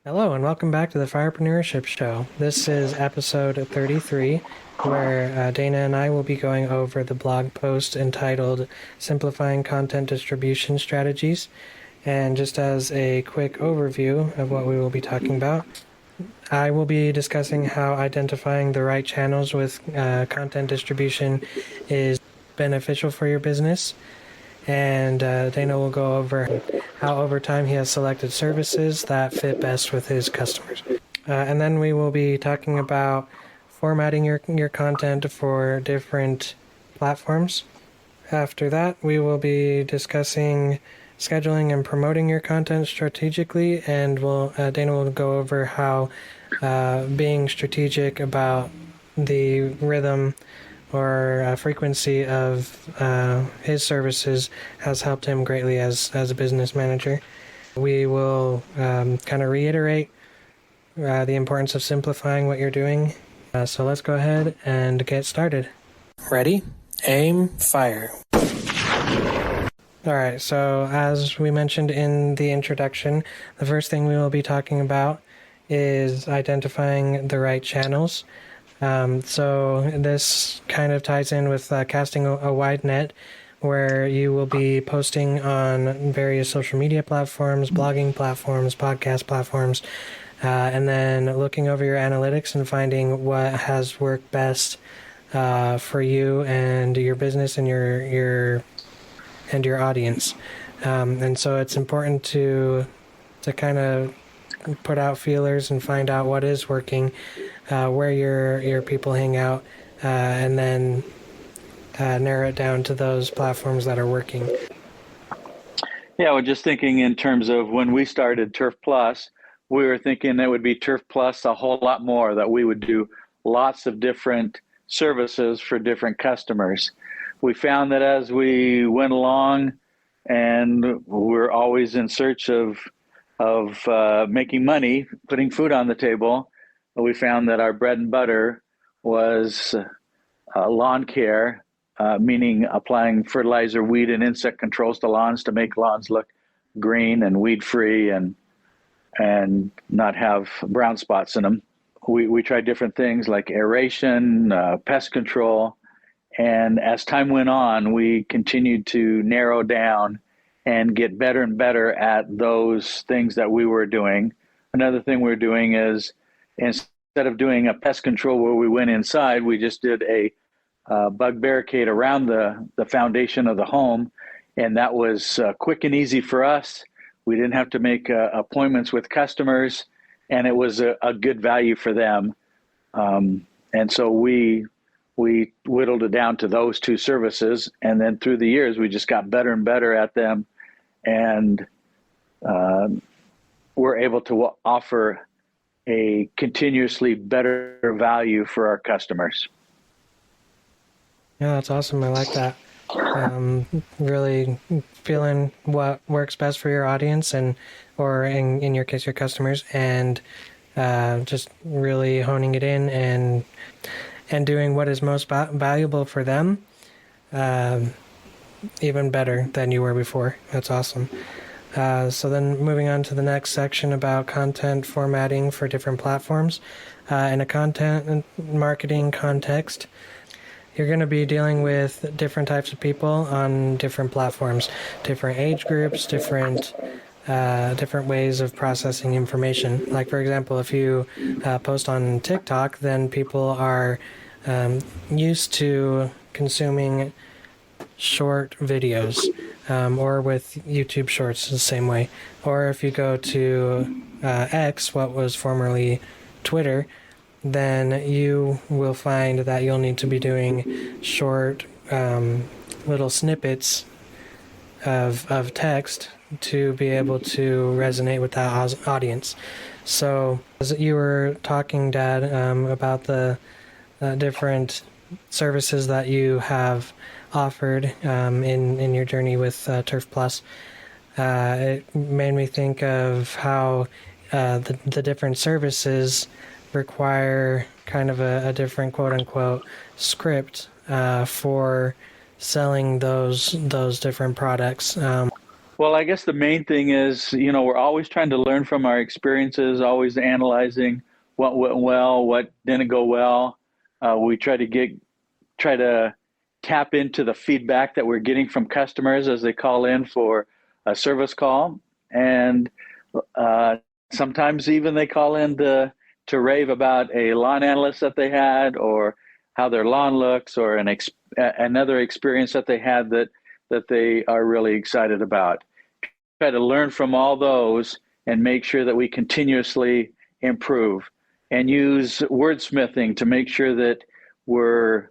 Hello, and welcome back to the Firepreneurship Show. This is episode 33, where Dana and I will be going over the blog post entitled Simplifying Content Distribution Strategies. And just as a quick overview of what we will be talking about, I will be discussing how identifying the right channels with content distribution is beneficial for your business. And Dana will go over how over time he has selected services that fit best with his customers. And then we will be talking about formatting your content for different platforms. After that, we will be discussing scheduling and promoting your content strategically, and Dana will go over how being strategic about the rhythm or frequency of his services has helped him greatly as a business manager. We will kind of reiterate the importance of simplifying what you're doing. So let's go ahead and get started. Ready? Aim, fire. All right, so as we mentioned in the introduction, the first thing we will be talking about is identifying the right channels. So this kind of ties in with casting a wide net, where you will be posting on various social media platforms, blogging platforms, podcast platforms, and then looking over your analytics and finding what has worked best for you and your business and your audience. And so it's important to kind of put out feelers and find out what is working, where your people hang out, and then narrow it down to those platforms that are working. Yeah, well, just thinking in terms of when we started Turf Plus, we were thinking it would be Turf Plus a whole lot more, that we would do lots of different services for different customers. We found that as we went along, and we're always in search of making money, putting food on the table, we found that our bread and butter was lawn care, meaning applying fertilizer, weed, and insect controls to lawns to make lawns look green and weed free and not have brown spots in them. We tried different things like aeration, pest control, and as time went on, we continued to narrow down and get better and better at those things that we were doing. Another thing we're doing is, instead of doing a pest control where we went inside, we just did a bug barricade around the foundation of the home. And that was quick and easy for us. We didn't have to make appointments with customers, and it was a good value for them. And so we whittled it down to those two services. And then through the years, we just got better and better at them. And we're able to offer a continuously better value for our customers. Yeah, that's awesome. I like that. Really feeling what works best for your audience or in your case, your customers, and just really honing it in and doing what is most valuable for them, even better than you were before. That's awesome. So then moving on to the next section about content formatting for different platforms. In a content marketing context, you're going to be dealing with different types of people on different platforms, different age groups, different ways of processing information. Like, for example, if you post on TikTok, then people are used to consuming short videos, or with YouTube Shorts the same way. Or if you go to X, what was formerly Twitter, then you will find that you'll need to be doing short little snippets of text to be able to resonate with that audience. So as you were talking, Dad, about the different services that you have offered in your journey with Turf Plus, it made me think of how the different services require kind of a different quote-unquote script for selling those different products. Well, I guess the main thing is, we're always trying to learn from our experiences, always analyzing what went well, what didn't go well. We try to tap into the feedback that we're getting from customers as they call in for a service call, and sometimes even they call in to rave about a lawn analyst that they had, or how their lawn looks, or another experience that they had that they are really excited about. Try to learn from all those and make sure that we continuously improve, and use wordsmithing to make sure that we're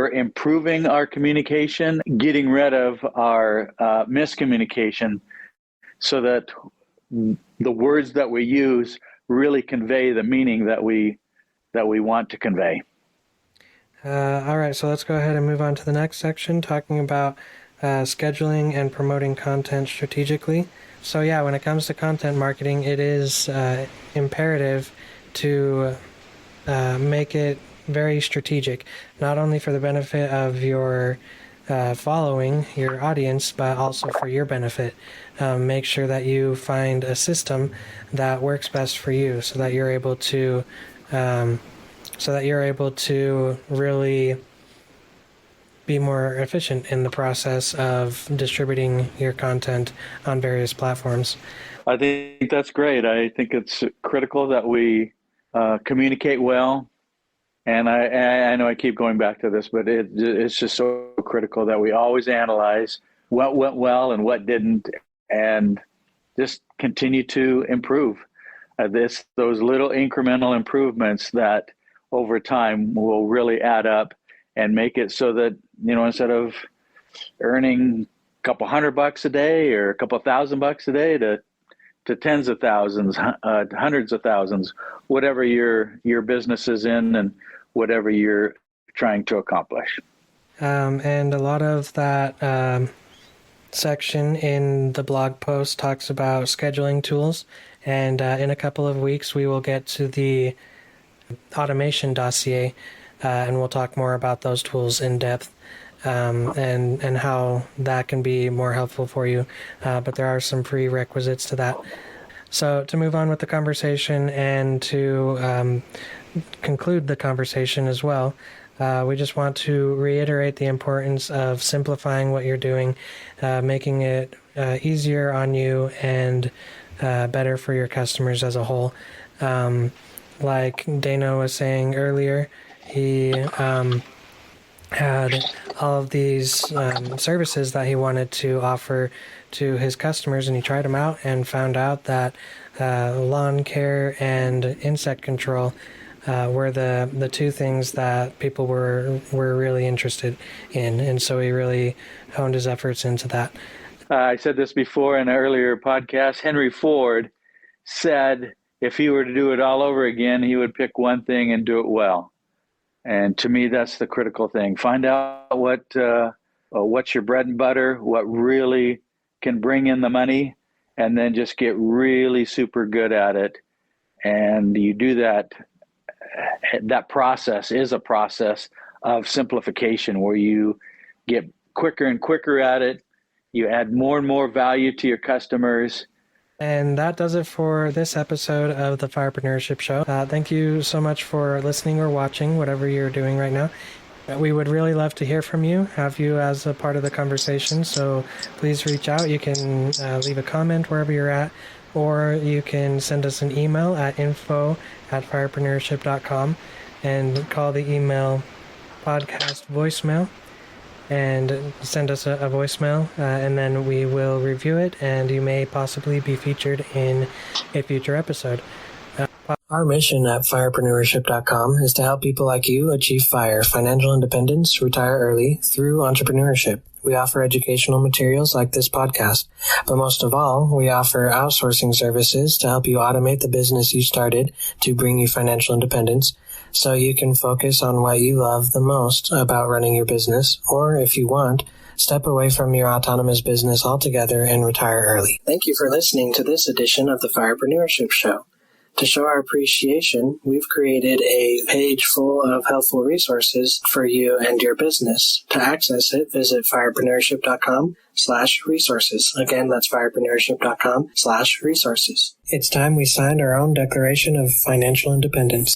improving our communication, getting rid of our miscommunication, so that the words that we use really convey the meaning that we want to convey. All right, so let's go ahead and move on to the next section, talking about scheduling and promoting content strategically. So yeah, when it comes to content marketing, it is imperative to make it very strategic, not only for the benefit of your following, your audience, but also for your benefit. Make sure that you find a system that works best for you, so that you're able to really be more efficient in the process of distributing your content on various platforms. I think that's great. I think it's critical that we communicate well. And I know I keep going back to this, but it's just so critical that we always analyze what went well and what didn't, and just continue to improve. Those little incremental improvements that over time will really add up and make it so that, instead of earning a couple $100 a day or a couple $1,000 a day to tens of thousands, hundreds of thousands, whatever your business is in and whatever you're trying to accomplish. And a lot of that section in the blog post talks about scheduling tools. And in a couple of weeks, we will get to the automation dossier, and we'll talk more about those tools in depth, and how that can be more helpful for you. But there are some prerequisites to that. So to move on with the conversation and to conclude the conversation as well, we just want to reiterate the importance of simplifying what you're doing, making it easier on you and better for your customers as a whole. Like Dana was saying earlier, he had all of these services that he wanted to offer to his customers, and he tried them out and found out that lawn care and insect control were the two things that people were really interested in, and so he really honed his efforts into that. I said this before in an earlier podcast. Henry Ford said if he were to do it all over again, he would pick one thing and do it well. And to me, that's the critical thing. Find out what's your bread and butter, what really can bring in the money, and then just get really super good at it. And you do that. That process is a process of simplification, where you get quicker and quicker at it. You add more and more value to your customers. And that does it for this episode of the Firepreneurship Show. Thank you so much for listening or watching, whatever you're doing right now. We would really love to hear from you, have you as a part of the conversation. So please reach out. You can leave a comment wherever you're at, or you can send us an email at info@firepreneurship.com and call the email podcast voicemail and send us a voicemail, and then we will review it, and you may possibly be featured in a future episode. Our mission at firepreneurship.com is to help people like you achieve FIRE, financial independence, retire early, through entrepreneurship. We offer educational materials like this podcast, but most of all, we offer outsourcing services to help you automate the business you started to bring you financial independence, so you can focus on what you love the most about running your business, or if you want, step away from your autonomous business altogether and retire early. Thank you for listening to this edition of the Firepreneurship Show. To show our appreciation, we've created a page full of helpful resources for you and your business. To access it, visit firepreneurship.com/resources. Again, that's firepreneurship.com/resources. It's time we signed our own Declaration of Financial Independence.